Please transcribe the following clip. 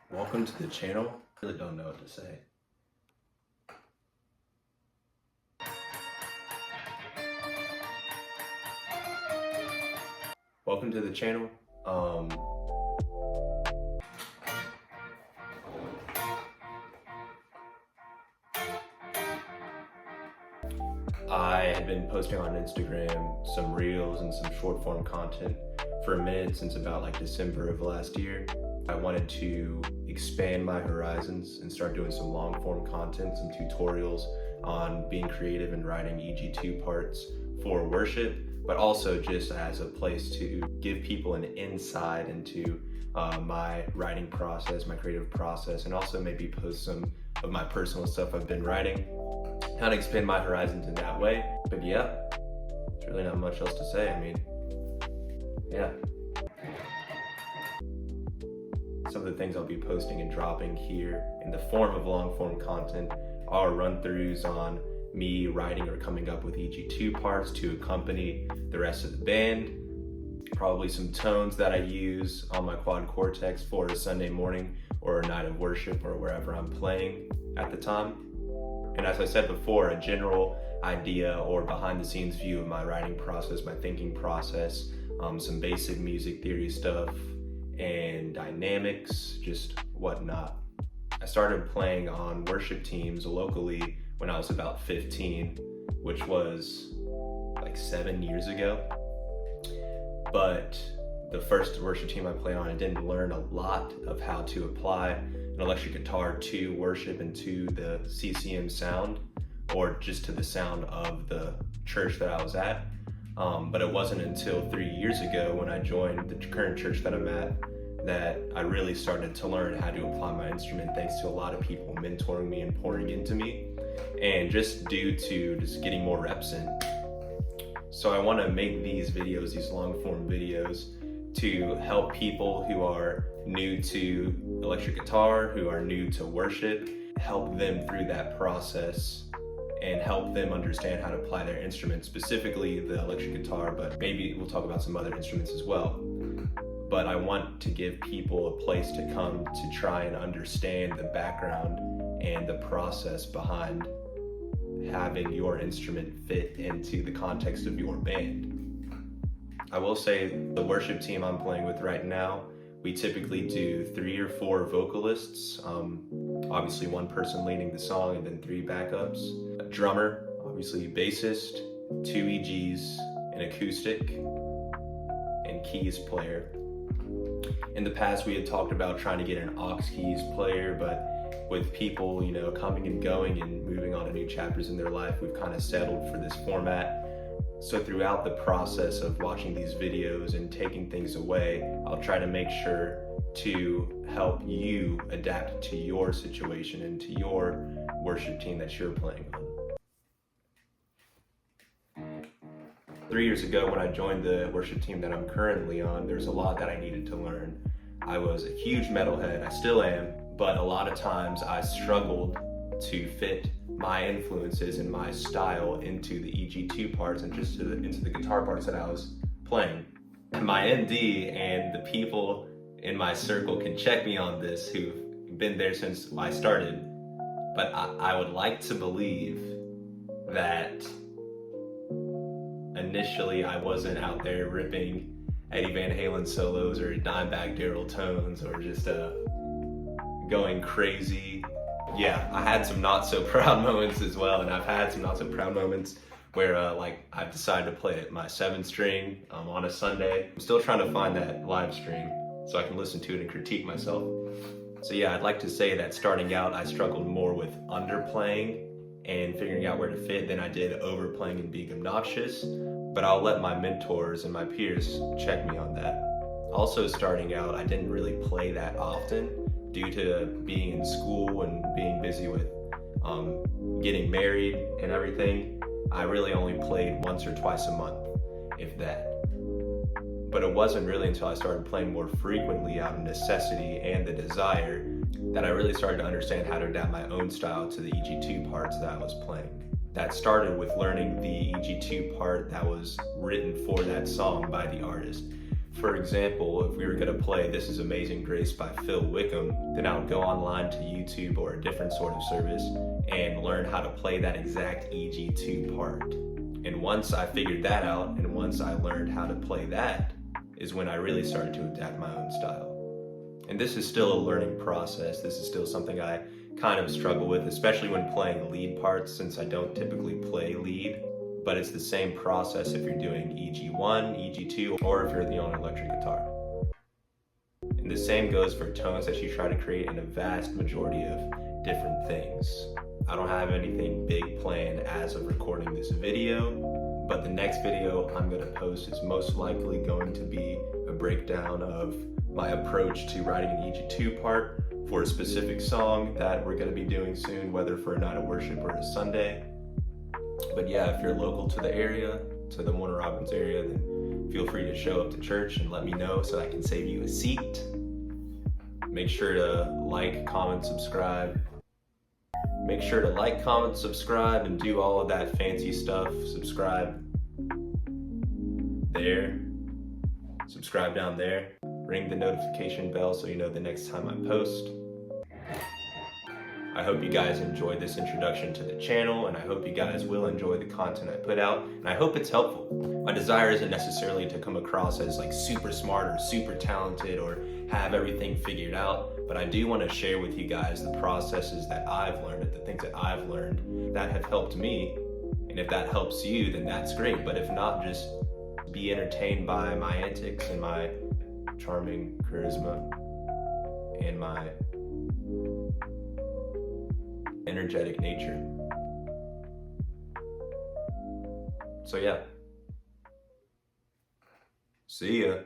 Welcome to the channel. I really don't know what to say. Welcome to the channel. I had been posting on Instagram some reels and some short form content for a minute since about like December of last year. I wanted to expand my horizons and start doing some long form content, some tutorials on being creative and writing EG2 parts for worship, but also just as a place to give people an insight into my writing process, my creative process, and also maybe post some of my personal stuff I've been writing, kind of expand my horizons in that way. But yeah, there's really not much else to say. I mean, yeah. Some of the things I'll be posting and dropping here in the form of long form content are run-throughs on me writing or coming up with EG2 parts to accompany the rest of the band. Probably some tones that I use on my quad cortex for a Sunday morning or a night of worship or wherever I'm playing at the time. And as I said before, a general idea or behind the scenes view of my writing process, my thinking process, some basic music theory stuff, and dynamics, just whatnot. I started playing on worship teams locally when I was about 15, which was like 7 years ago. But the first worship team I played on, I didn't learn a lot of how to apply an electric guitar to worship and to the CCM sound, or just to the sound of the church that I was at. But it wasn't until 3 years ago when I joined the current church that I'm at that I really started to learn how to apply my instrument, thanks to a lot of people mentoring me and pouring into me, and just due to just getting more reps in. So I want to make these videos, these long form videos, to help people who are new to electric guitar, who are new to worship, help them through that process and help them understand how to apply their instrument, specifically the electric guitar, but maybe we'll talk about some other instruments as well. But I want to give people a place to come to try and understand the background and the process behind having your instrument fit into the context of your band. I will say the worship team I'm playing with right now, we typically do 3 or 4 vocalists, obviously one person leading the song and then 3 backups, a drummer, obviously bassist, 2 EGs, an acoustic, and keys player. In the past we had talked about trying to get an aux keys player, but with people, you know, coming and going and moving on to new chapters in their life, we've kind of settled for this format. So throughout the process of watching these videos and taking things away, I'll try to make sure to help you adapt to your situation and to your worship team that you're playing on. 3 years ago when I joined the worship team that I'm currently on, there's a lot that I needed to learn. I was a huge metalhead, I still am, but a lot of times I struggled to fit my influences and my style into the EG2 parts and just into the guitar parts that I was playing. And my MD and the people in my circle can check me on this who've been there since I started, but I would like to believe that initially I wasn't out there ripping Eddie Van Halen solos or Dimebag Daryl tones or just going crazy. Yeah, I had some not so proud moments as well, and I've had some not so proud moments where like I've decided to play my 7th string on a Sunday. I'm still trying to find that live stream so I can listen to it and critique myself. So yeah, I'd like to say that starting out I struggled more with underplaying and figuring out where to fit than I did overplaying and being obnoxious, but I'll let my mentors and my peers check me on that. Also starting out, I didn't really play that often due to being in school and being busy with getting married and everything. I really only played once or twice a month, if that. But it wasn't really until I started playing more frequently out of necessity and the desire that I really started to understand how to adapt my own style to the EG2 parts that I was playing. That started with learning the EG2 part that was written for that song by the artist. For example, if we were going to play This Is Amazing Grace by Phil Wickham, then I would go online to YouTube or a different sort of service and learn how to play that exact EG2 part. And once I figured that out, and once I learned how to play that, is when I really started to adapt my own style. And this is still a learning process. This is still something I kind of struggle with, especially when playing lead parts, since I don't typically play lead. But it's the same process if you're doing EG1, EG2, or if you're on an electric guitar. And the same goes for tones that you try to create in a vast majority of different things. I don't have anything big planned as of recording this video, but the next video I'm going to post is most likely going to be a breakdown of my approach to writing an EG2 part for a specific song that we're going to be doing soon, whether for a night of worship or a Sunday. But yeah, if you're local to the area, to the Warner Robins area, then feel free to show up to church and let me know so I can save you a seat. Make sure to like, comment, subscribe. Make sure to like, comment, subscribe, and do all of that fancy stuff. Subscribe there. Subscribe down there. Ring the notification bell so you know the next time I post. I hope you guys enjoyed this introduction to the channel, and I hope you guys will enjoy the content I put out, and I hope it's helpful. My desire isn't necessarily to come across as like super smart or super talented or have everything figured out, but I do want to share with you guys the processes that I've learned, the things that I've learned that have helped me, and if that helps you, then that's great, but if not, just be entertained by my antics and my charming charisma and my energetic nature. So yeah. See ya.